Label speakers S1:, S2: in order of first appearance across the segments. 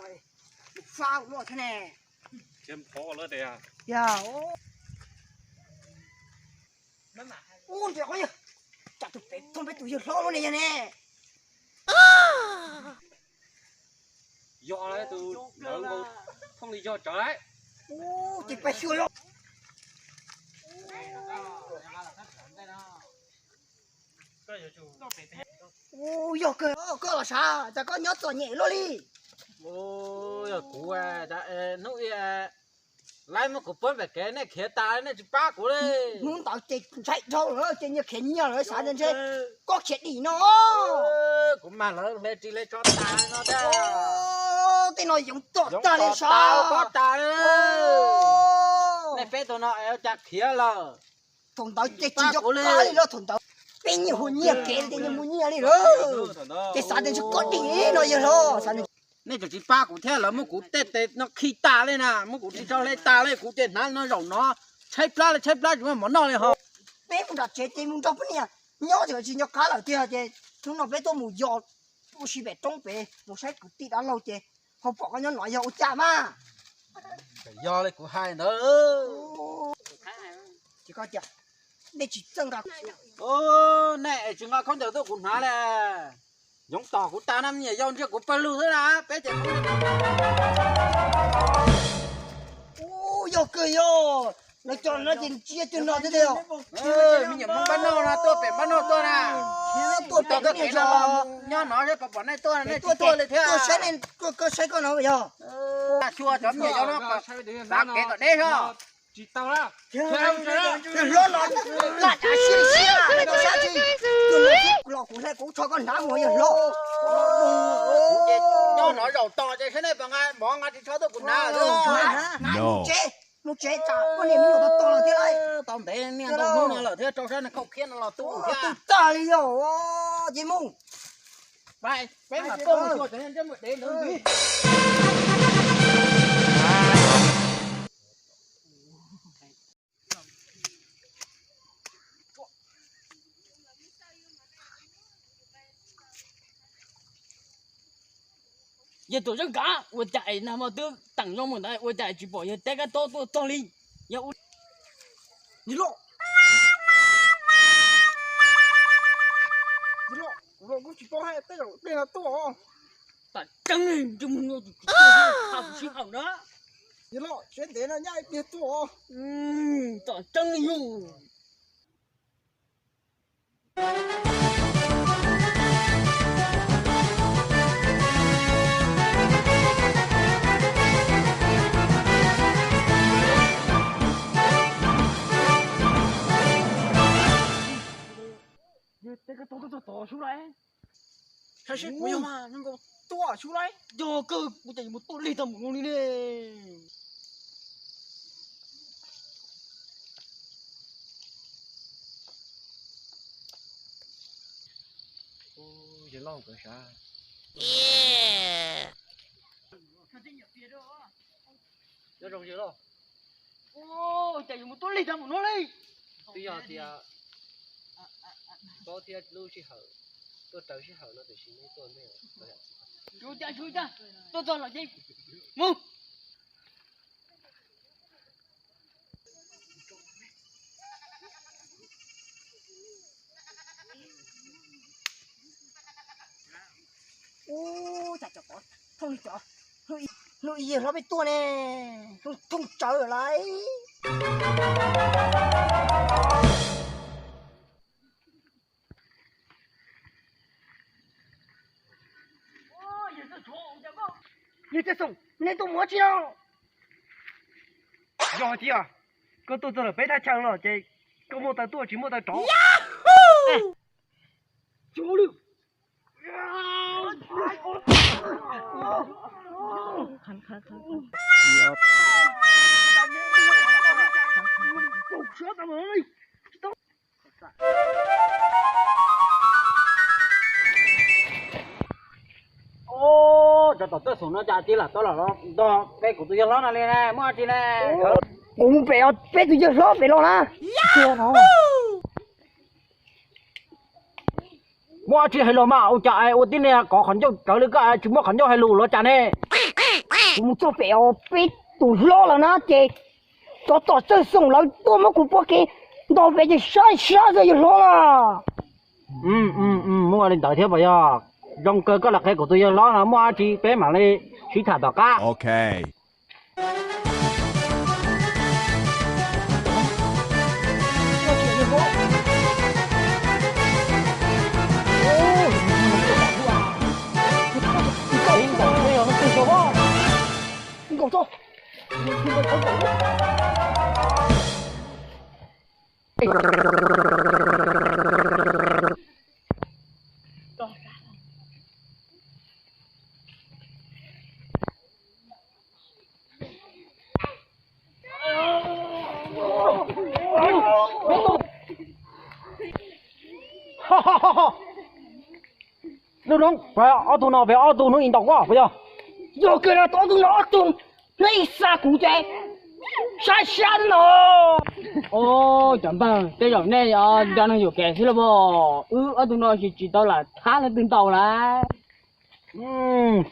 S1: rồi phao rồi thế này
S2: Thêm khó lỡ đây à?
S1: dạ ôi trời ơi chặt tụi bé không biết tụi giờ lo luôn này nè
S2: Do đấy từ đỡ ngô không đi do trở đấy.
S1: ô chị phải xui luôn ô giờ cơ là sao ta có nhớ tuổi nhẹ luôn đi
S3: ôi cụ à đã nuôi lấy một cục bớt về cái này khía ta này chỉ ba cụ đi
S1: muốn tạo chị chạy thôi nữa chị như khiến nhau nữa sao nên thế có chuyện gì nó
S3: cũng mà nó lên chỉ lấy cho ta nó đó
S1: ô cái nói giống tốt ta lên
S3: tao
S1: sao
S3: có ta này phê tụi nó ở chặt khía là
S1: thằng tao chị cho ta đi đó thằng tao bên nhiều hồn nhiều kể thì nhiều muốn nhiều đi đó cái sao nên có đi nó giờ đó sao nên
S3: này chỉ ba cụ theo là một cụ tết tết nó khi ta lên nè một cụ chỉ cho lên ta lên cụ tết nó rộng nó cháy plá chúng mà món nó này hả
S1: bé cũng đặt chế chế muốn trong cái này nhớ thì chỉ nhớ cá là kia chế chúng nó bé tôi mù giò tôi chỉ bé trong bé một sai cụ tít đã lâu chế họ bỏ cái nhớ nói giò chả mà
S3: do lên cụ hai nữa
S1: chỉ có chả để chỉ chân cả
S3: ô này chúng ta không được tôi cũng nói là giống tỏ của ta năm nhỉ dòng chưa của Palu thế nào bé trẻ
S1: ô yo cười yo nó cho nó chia cho nó thế nào
S3: mình nhầm bắt nô là tôi phải bắt nô tôi nè
S1: tôi
S3: tôi cái là nhá nó sẽ còn bọn này tôi này tôi lên thế
S1: tôi sẽ nên tôi sẽ con nó bây giờ
S3: chua chấm nhỉ cho nó bác cái còn đấy không
S2: Chỉ tao đó.
S1: nó là đã xia xia nó sao chứ lo cũng sẽ cũng cho con đá ngồi giờ lo
S3: nhá nó đầu to chứ thế này bằng ai bỏ ngay thì cho tôi cũng nào
S1: no nó chế cả con này nhiều tao to là thế này
S3: tao thấy miệng tao nó là thế trong đó nó không khiến nó là tu
S1: tu ta đi rồi chị mông
S3: vậy bé mà công cho nên cho một đến nữa đi
S4: giờ tổ chức cả, tôi chạy nằm ở tương tặng cho mình đây, tôi chạy chỉ bỏ giờ té cái to lên, giờ
S1: đi lộ rồi cũng chỉ có hai tay rồi đây là to
S4: ta trăng lên chung nó học siêu hỏng đó,
S1: đi lộ chuyện thế là nhai biệt to
S4: ta trăng lên luôn. Cái to xuống đây.
S1: sao chứ nhiều mà nhưng có to xuống đây
S4: Giờ cơ, tôi chạy một tôi đi tầm một đi nè.
S2: Ôi, giờ lo cái sao?
S4: Yeah.
S3: giờ rồng giờ lo
S4: Ô, chạy một tôi đi tầm một nó đi.
S3: bây giờ thì có thì lưu chỉ hở tôi tới chỉ hở nó để xin mấy tuần thôi
S4: Chui cha, tôi là gì? Mu.
S1: ô chả chả có không đi chợ nó gì nó bị tua nè không chờ lại như thế xong nên tôi muốn chiêu
S2: Do chị à? Có tôi là bé đã chăng rồi chị. Có một tay tôi chỉ một tay trỏ.
S1: chú được
S3: ô cho tôi xuống nó chạy tí là tôi là nó cái của tôi nó là lên nè mua chị nè
S1: cũng phải tôi chưa rõ phải lo na chưa nó
S3: mua chị hay lo mà ông chạy ô tin nè có khẩn cho cỡ được cái chúng mua khẩn cho hay lù nó chạy nè
S1: cũng cho béo bị tủ lo là nó chị cho tỏ chân sống lại tôi mới cũng bỏ cái nó về thì sai rồi lo là
S3: mua lên đợi thế bây giờ trong cơ có là cái của tôi lo là mua chỉ bé mà đi chỉ thả tao cá
S5: Okay.
S1: 狗走。
S3: đúng đúng phải ở tù nó về ở tù nó in đọc quá bây giờ
S1: giờ cái là tao tụi nó tụi lấy xa cụ trẻ xa nó
S4: ô chẳng bằng cái giống này cho nó nhiều kẻ thế là bò ở tụi nó chỉ tao là thá là từng tàu là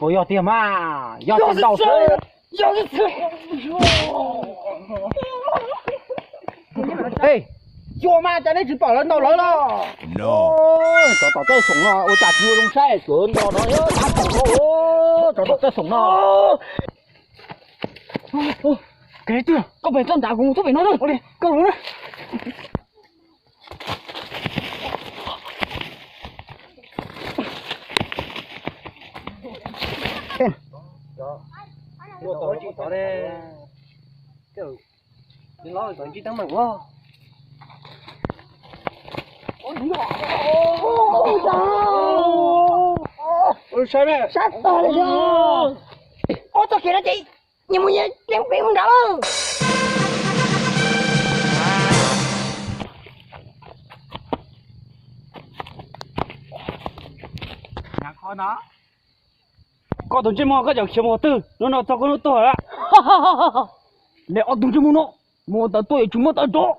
S3: phải giờ tiền mà giờ tiền đầu thôi
S1: giờ cái
S3: ê cho mà cho nên chỉ bảo lên đâu lớn đó
S5: No.
S3: cho tao tới sủng nó, ôi chả chưa trong xe xuống đó nó nhớ đá sủng nó, cho tao tới sủng nó.
S4: cái kia có phải chân đá cùng thuốc phải nó đâu đi câu nó
S2: Tao đây kiểu đi lo còn chỉ tao mày quá.
S3: Ôi sao đấy?
S1: sát tao rồi ô tao kìa đó chị nhưng mà em bị không đỡ
S3: Nhà khó nó. Có tổ chức mua cái giống chiếm một tư, nó cho con nó tuổi á. Để ở tổ chức mua nó, mua tao tuổi chúng mua tao chỗ.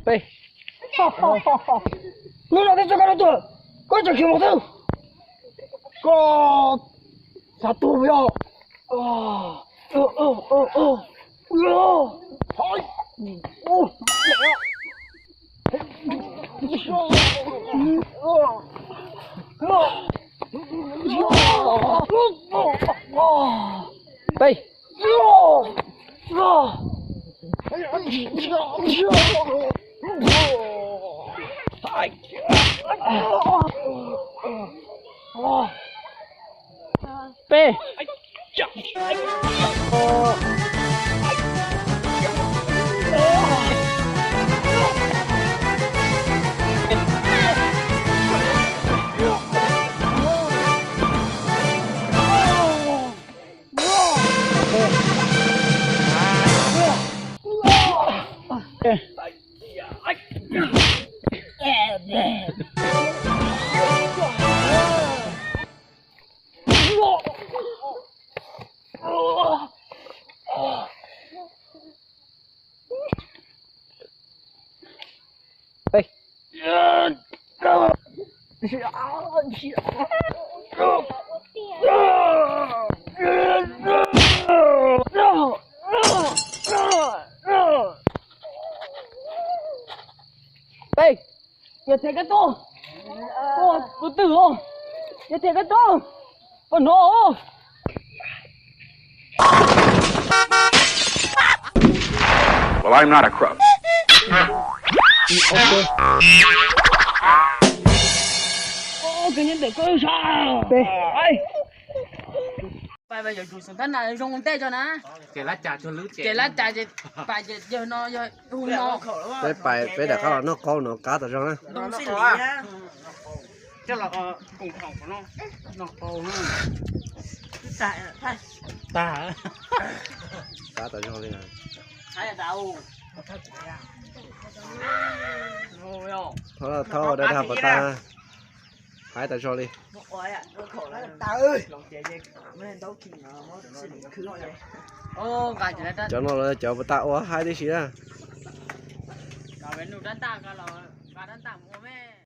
S3: Đây.
S1: nó là cái cho cái đó có cho kiếm một thứ có sao tu bây giờ thôi
S3: Đây. Bê. Đây.
S4: giờ thế cái to ô có tử không giờ thế cái to còn nó
S5: Well, I'm not a crook.
S4: ô cái nhân để coi sao
S1: đây
S4: bây giờ chủ sản thân này dùng tay cho nó
S2: Kể lá trà cho lứa trẻ.
S4: kể lá trà thì phải giờ nó giờ hùn nó
S3: Bé bài bé đã có nó con nó cá tao cho nó.
S4: đúng xin lý chắc là cùng phòng của nó cầu nó tại
S2: Ta.
S3: Cá tao cho đi này.
S4: ai đâu ngồi không
S2: thôi để thằng ta hai tay cho đi
S1: một ơi à nó khổ lắm ta ơi lòng trẻ gì mấy anh đấu chuyện nó xử lý cứ rồi
S4: ô cả chỉ là
S2: cho nó là cho bà tạo hai đứa xí à
S4: cả bên nụ đánh ta cả là cả đánh ta mua mẹ